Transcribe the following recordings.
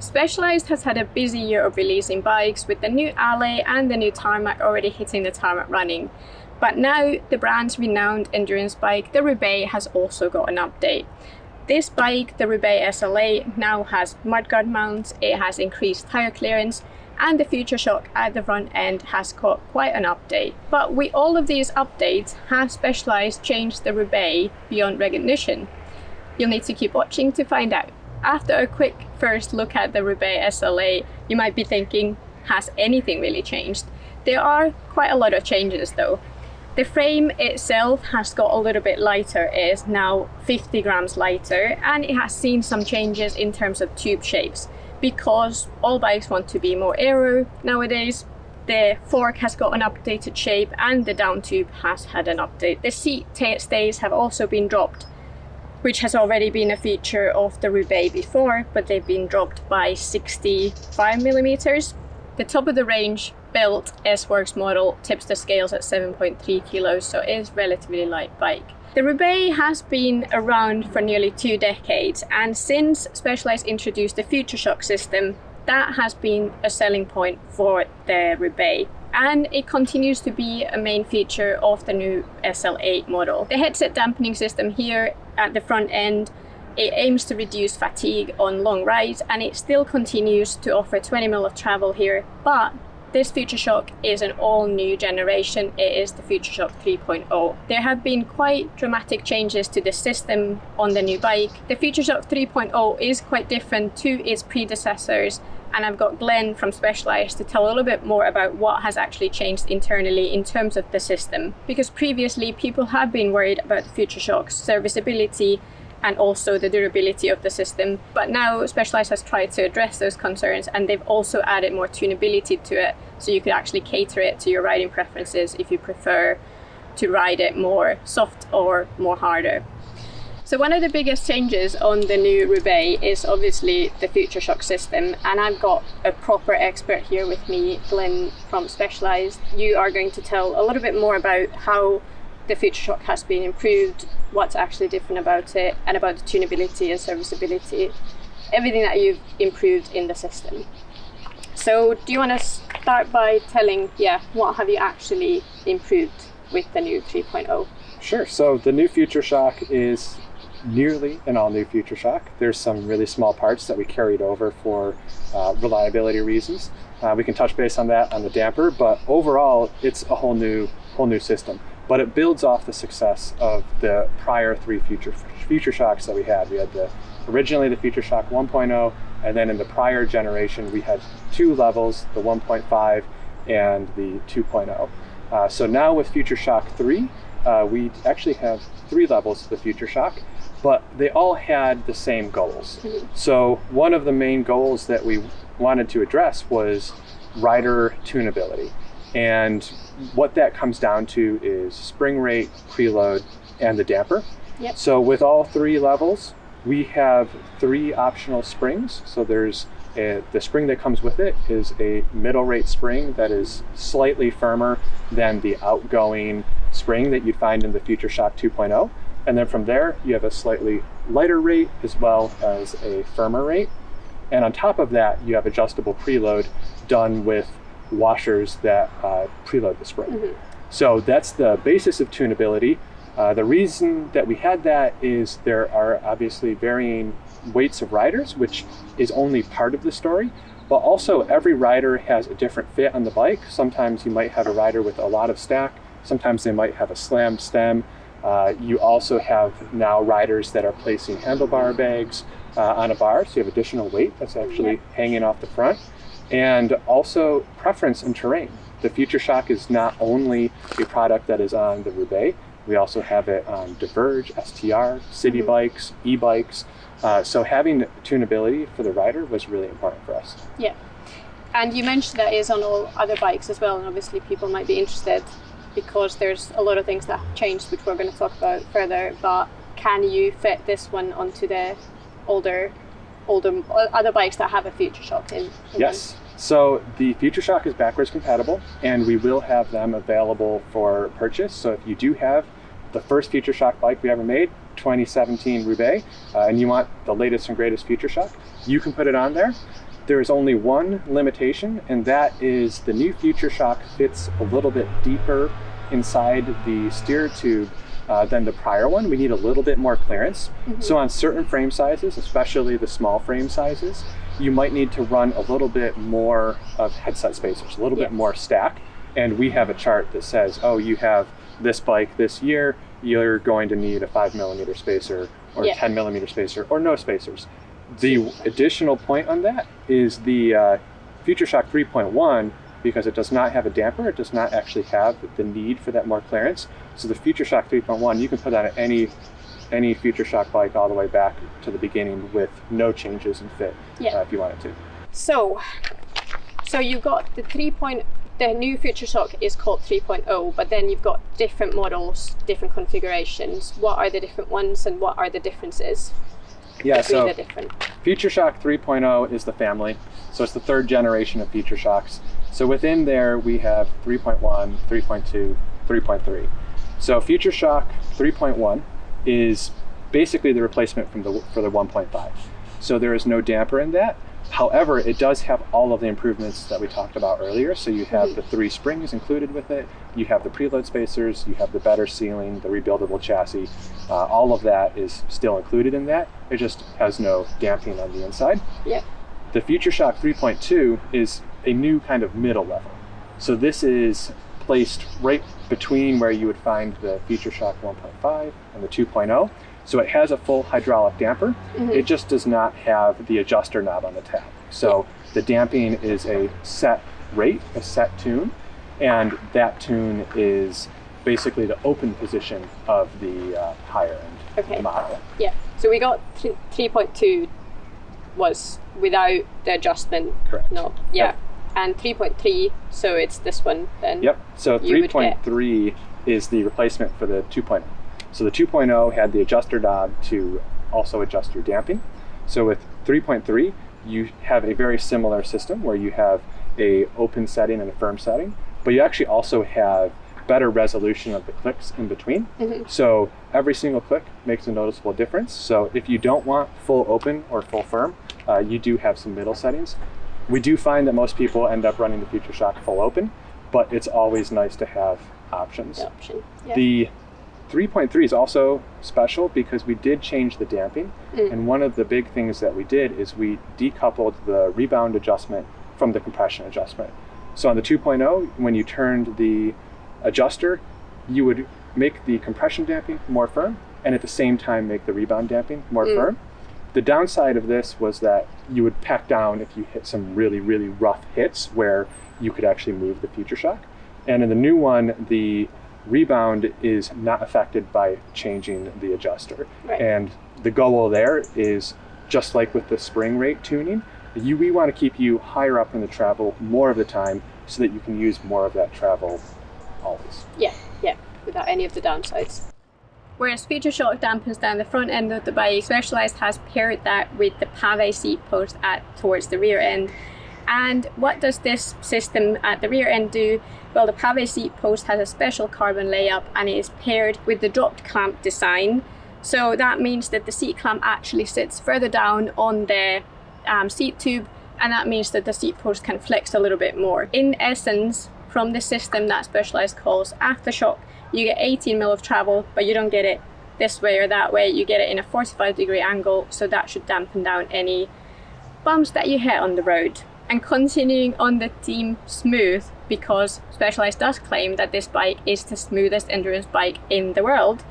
Specialized has had a busy year of releasing bikes, with the new Alley and the new Tarmac already hitting the tarmac running. But now the brand's renowned endurance bike, the Roubaix, has also got an update. This bike, the Roubaix SL8, now has mudguard mounts, it has increased tyre clearance, and the FutureShock at the front end has got quite an update. But with all of these updates, has Specialized changed the Roubaix beyond recognition? You'll need to keep watching to find out. After a quick first look at the Roubaix SL8, you might be thinking, has anything really changed? There are quite a lot of changes though. The frame itself has got a little bit lighter, it is now 50 grams lighter, and it has seen some changes in terms of tube shapes because all bikes want to be more aero nowadays. The fork has got an updated shape and the down tube has had an update. The seat stays have also been dropped, which has already been a feature of the Roubaix before, but they've been dropped by 65 millimeters. The top of the range built S-Works model tips the scales at 7.3 kilos, so it is relatively light bike. The Roubaix has been around for nearly 2 decades, and since Specialized introduced the FutureShock system, that has been a selling point for the Roubaix. And it continues to be a main feature of the new SL8 model. The headset dampening system here at the front end, it aims to reduce fatigue on long rides, and it still continues to offer 20 mil of travel here, but this FutureShock is an all new generation. It is the FutureShock 3.0. There have been quite dramatic changes to the system on the new bike. The FutureShock 3.0 is quite different to its predecessors, and I've got Glenn from Specialized to tell a little bit more about what has actually changed internally in terms of the system. Because previously people have been worried about the FutureShock's serviceability and also the durability of the system. But now Specialized has tried to address those concerns, and they've also added more tunability to it, so you could actually cater it to your riding preferences if you prefer to ride it more soft or more harder. So one of the biggest changes on the new Roubaix is obviously the FutureShock system, and I've got a proper expert here with me, Glenn from Specialized. You are going to tell a little bit more about how the FutureShock has been improved, what's actually different about it, and about the tunability and serviceability, everything that you've improved in the system. So do you want to start by telling, what have you actually improved with the new 3.0? Sure, so the new FutureShock is nearly an all-new FutureShock. There's some really small parts that we carried over for reliability reasons. We can touch base on that on the damper, but overall it's a whole new system. But it builds off the success of the prior 3 FutureShocks that we had. We had originally the FutureShock 1.0, and then in the prior generation we had 2 levels, the 1.5 and the 2.0. So now with FutureShock 3, we actually have 3 levels of the FutureShock, but they all had the same goals. So one of the main goals that we wanted to address was rider tunability. And what that comes down to is spring rate, preload, and the damper. Yep. So with all 3 levels, we have 3 optional springs. So there's the spring that comes with it is a middle rate spring that is slightly firmer than the outgoing spring that you'd find in the FutureShock 2.0. And then from there, you have a slightly lighter rate as well as a firmer rate. And on top of that, you have adjustable preload done with washers that preload the spring. So that's the basis of tunability. The reason that we had that is there are obviously varying weights of riders, which is only part of the story, but also every rider has a different fit on the bike. Sometimes you might have a rider with a lot of stack, sometimes they might have a slammed stem. You also have now riders that are placing handlebar bags on a bar, so you have additional weight that's actually hanging off the front. And also preference in terrain. The FutureShock is not only a product that is on the Roubaix, we also have it on Diverge, STR, city bikes, e-bikes. So having tunability for the rider was really important for us. Yeah, and you mentioned that is on all other bikes as well, and obviously people might be interested because there's a lot of things that have changed, which we're going to talk about further, but can you fit this one onto the older other bikes that have a FutureShock in Yes. them? So the FutureShock is backwards compatible, and we will have them available for purchase. So if you do have the first FutureShock bike we ever made, 2017 Roubaix, and you want the latest and greatest FutureShock, you can put it on there. There is only one limitation, and that is the new FutureShock fits a little bit deeper inside the steer tube than the prior one. We need a little bit more clearance. So on certain frame sizes, especially the small frame sizes, you might need to run a little bit more of headset spacers, a little bit more stack. And we have a chart that says, oh, you have this bike this year, you're going to need a 5mm spacer or a 10mm spacer or no spacers. The additional point on that is the FutureShock 3.1, because it does not have a damper, it does not actually have the need for that more clearance. So the FutureShock 3.1, you can put that on any FutureShock bike all the way back to the beginning with no changes in fit if you wanted to. So you got the new FutureShock is called 3.0, but then you've got different models, different configurations. What are the different ones and what are the differences? Yeah, so the different. FutureShock 3.0 is the family. So it's the third generation of FutureShocks. So within there, we have 3.1, 3.2, 3.3. So FutureShock 3.1 is basically the replacement for the 1.5. So there is no damper in that. However, it does have all of the improvements that we talked about earlier. So you have the 3 springs included with it. You have the preload spacers. You have the better sealing, the rebuildable chassis. All of that is still included in that. It just has no damping on the inside. Yeah. The FutureShock 3.2 is a new kind of middle level. So this is placed right between where you would find the FutureShock 1.5 and the 2.0. So it has a full hydraulic damper. It just does not have the adjuster knob on the tab. So the damping is a set rate, a set tune, and that tune is basically the open position of the higher end model. Yeah, so we got 3.2 was without the adjustment. Correct. No, and 3.3, so it's this one then. Yep, so 3.3 is the replacement for the 2.0. So the 2.0 had the adjuster knob to also adjust your damping. So with 3.3, you have a very similar system where you have a open setting and a firm setting, but you actually also have better resolution of the clicks in between. So every single click makes a noticeable difference. So if you don't want full open or full firm, you do have some middle settings. We do find that most people end up running the FutureShock full open, but it's always nice to have options. The 3.3 is also special because we did change the damping, and one of the big things that we did is we decoupled the rebound adjustment from the compression adjustment. So on the 2.0, when you turned the adjuster, you would make the compression damping more firm and at the same time make the rebound damping more firm. The downside of this was that you would pack down if you hit some really, really rough hits where you could actually move the FutureShock. And in the new one, the rebound is not affected by changing the adjuster. And the goal there is just like with the spring rate tuning, we want to keep you higher up in the travel more of the time so that you can use more of that travel always. Yeah, without any of the downsides. Whereas FutureShock dampens down the front end of the bike, Specialized has paired that with the pave seat post towards the rear end. And what does this system at the rear end do? Well, the pave seat post has a special carbon layup and it is paired with the dropped clamp design. So that means that the seat clamp actually sits further down on the seat tube, and that means that the seat post can flex a little bit more. In essence, from the system that Specialized calls Aftershock, you get 18mm of travel, but you don't get it this way or that way. You get it in a 45-degree angle, so that should dampen down any bumps that you hit on the road. And continuing on the theme smooth, because Specialized does claim that this bike is the smoothest endurance bike in the world,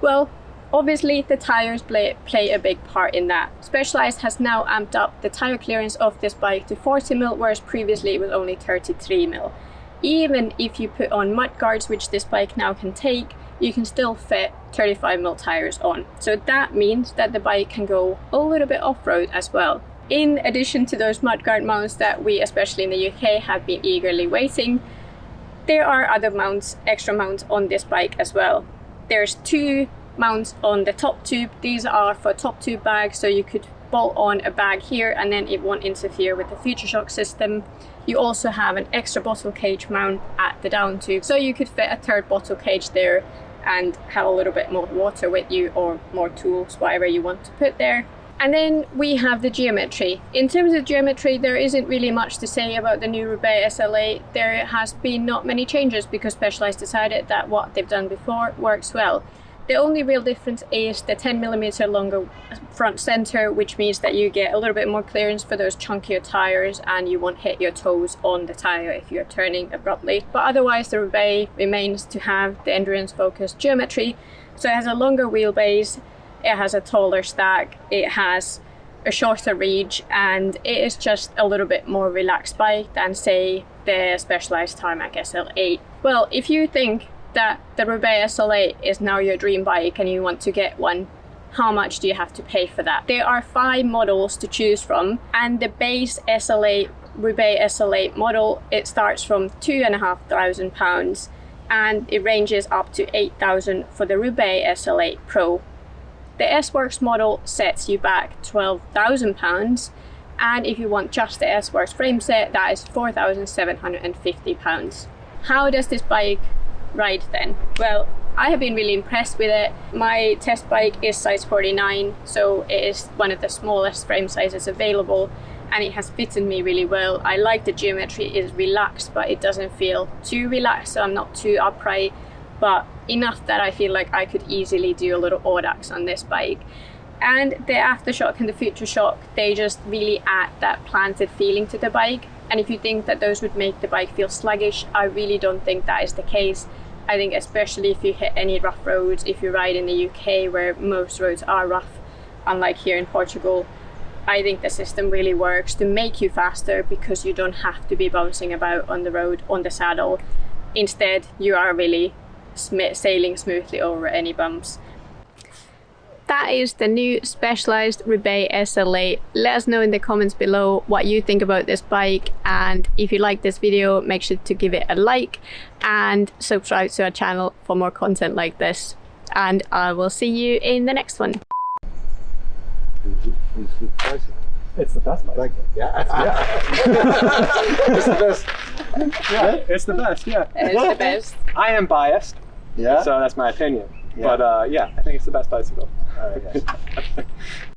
well, obviously the tires play a big part in that. Specialized has now amped up the tire clearance of this bike to 40mm, whereas previously it was only 33mm. Even if you put on mudguards, which this bike now can take, you can still fit 35mm tires on. So that means that the bike can go a little bit off-road as well. In addition to those mudguard mounts that we, especially in the UK, have been eagerly waiting, there are other mounts, extra mounts on this bike as well. There's 2 mounts on the top tube. These are for top tube bags, so you could bolt on a bag here and then it won't interfere with the FutureShock system. You also have an extra bottle cage mount at the down tube, so you could fit a 3rd bottle cage there and have a little bit more water with you or more tools, whatever you want to put there. And then we have the geometry. In terms of geometry, there isn't really much to say about the new Roubaix SL8. There has been not many changes because Specialized decided that what they've done before works well. The only real difference is the 10mm longer front center, which means that you get a little bit more clearance for those chunkier tires and you won't hit your toes on the tire if you're turning abruptly. But otherwise, the Roubaix remains to have the endurance-focused geometry. So it has a longer wheelbase, it has a taller stack, it has a shorter reach, and it is just a little bit more relaxed bike than, say, the Specialized Tarmac SL8. Well, if you think that the Roubaix SL8 is now your dream bike and you want to get one, how much do you have to pay for that? There are 5 models to choose from, and the base SL8 Roubaix SL8 model, it starts from £2,500 and it ranges up to £8,000 for the Roubaix SL8 Pro. The S-Works model sets you back £12,000, and if you want just the S-Works frame set, that is £4,750. How does this bike ride then? Well, I have been really impressed with it. My test bike is size 49, so it is one of the smallest frame sizes available, and it has fitted me really well. I like the geometry, it is relaxed, but it doesn't feel too relaxed, so I'm not too upright, but enough that I feel like I could easily do a little audax on this bike. And the aftershock and the FutureShock, they just really add that planted feeling to the bike. And if you think that those would make the bike feel sluggish, I really don't think that is the case. I think especially if you hit any rough roads, if you ride in the UK where most roads are rough, unlike here in Portugal, I think the system really works to make you faster because you don't have to be bouncing about on the road, on the saddle. Instead, you are really sailing smoothly over any bumps. That is the new Specialized Roubaix SL8. Let us know in the comments below what you think about this bike, and if you like this video, make sure to give it a like and subscribe to our channel for more content like this. And I will see you in the next one. It's the best bike. Yeah. It's the best. Yeah, it's the best, yeah. It is the best. I am biased, Yeah. so that's my opinion. Yeah. But yeah, I think it's the best bicycle. All right, guys.